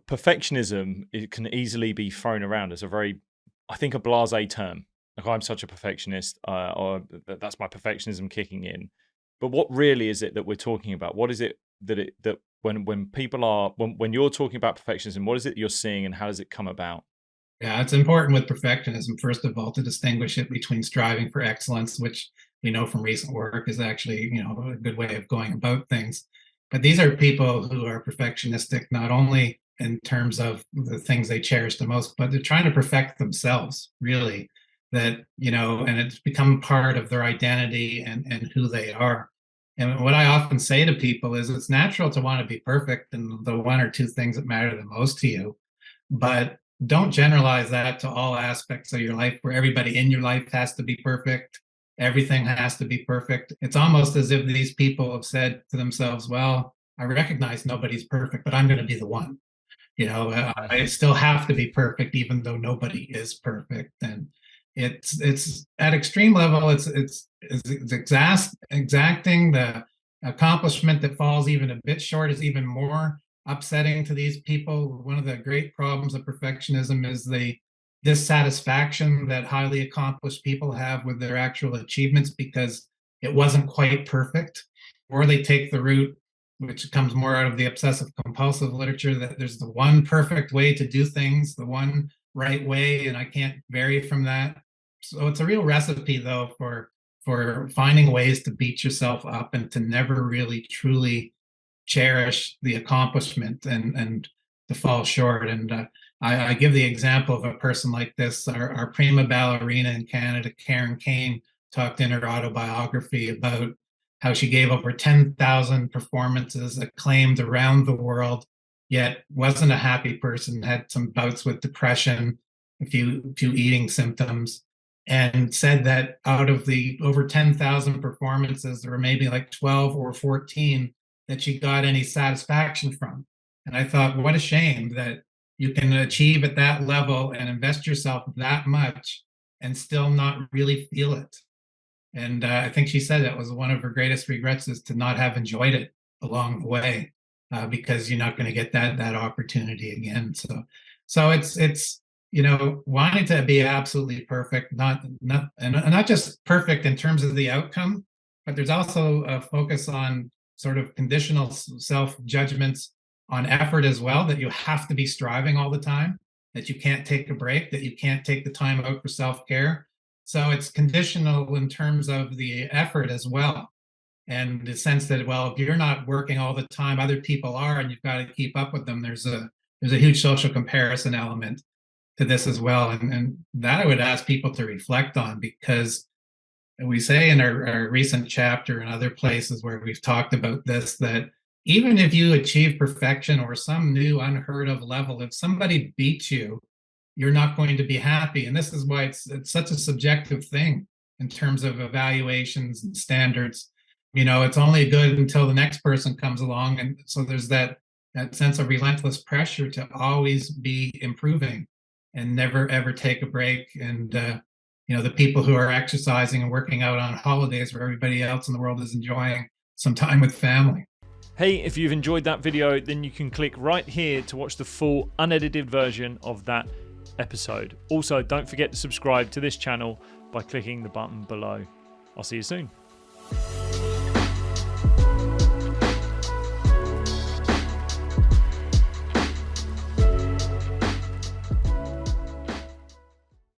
perfectionism, it can easily be thrown around as a very, I think, a blasé term. Like, I'm such a perfectionist, or that's my perfectionism kicking in. But what really is it that we're talking about? What is it that when people are when you're talking about perfectionism, what is it you're seeing, and how does it come about? Yeah, it's important with perfectionism, first of all, to distinguish it between striving for excellence, which we know from recent work is actually, a good way of going about things. But these are people who are perfectionistic, not only in terms of the things they cherish the most, but they're trying to perfect themselves, really. And it's become part of their identity and who they are. And what I often say to people is it's natural to want to be perfect and the one or two things that matter the most to you. But don't generalize that to all aspects of your life where everybody in your life has to be perfect. Everything has to be perfect. It's almost as if these people have said to themselves, well, I recognize nobody's perfect, but I'm going to be the one. I still have to be perfect, even though nobody is perfect. And it's at extreme level. It's exacting. The accomplishment that falls even a bit short is even more upsetting to these people. One of the great problems of perfectionism is the dissatisfaction that highly accomplished people have with their actual achievements because it wasn't quite perfect, or they take the route which comes more out of the obsessive compulsive literature, that there's the one perfect way to do things, the one right way, and I can't vary from that. So it's a real recipe, though, for finding ways to beat yourself up and to never really truly cherish the accomplishment and to fall short. And I give the example of a person like this. Our prima ballerina in Canada, Karen Kane, talked in her autobiography about how she gave over 10,000 performances, acclaimed around the world, yet wasn't a happy person, had some bouts with depression, a few eating symptoms, and said that out of the over 10,000 performances, there were maybe like 12 or 14 that she got any satisfaction from. And I thought, what a shame that you can achieve at that level and invest yourself that much and still not really feel it. And I think she said that was one of her greatest regrets, is to not have enjoyed it along the way, because you're not going to get that opportunity again. So it's wanting to be absolutely perfect, not just perfect in terms of the outcome, but there's also a focus on sort of conditional self judgments on effort as well, that you have to be striving all the time, that you can't take a break, that you can't take the time out for self care. So it's conditional in terms of the effort as well. And the sense that, well, if you're not working all the time, other people are, and you've got to keep up with them. There's a huge social comparison element to this as well. And that I would ask people to reflect on, because we say in our recent chapter and other places where we've talked about this, that even if you achieve perfection or some new unheard of level, if somebody beats you, you're not going to be happy. And this is why it's such a subjective thing in terms of evaluations and standards. It's only good until the next person comes along. And so there's that sense of relentless pressure to always be improving and never ever take a break. And the people who are exercising and working out on holidays where everybody else in the world is enjoying some time with family. Hey, if you've enjoyed that video, then you can click right here to watch the full unedited version of that episode. Also, don't forget to subscribe to this channel by clicking the button below. I'll see you soon.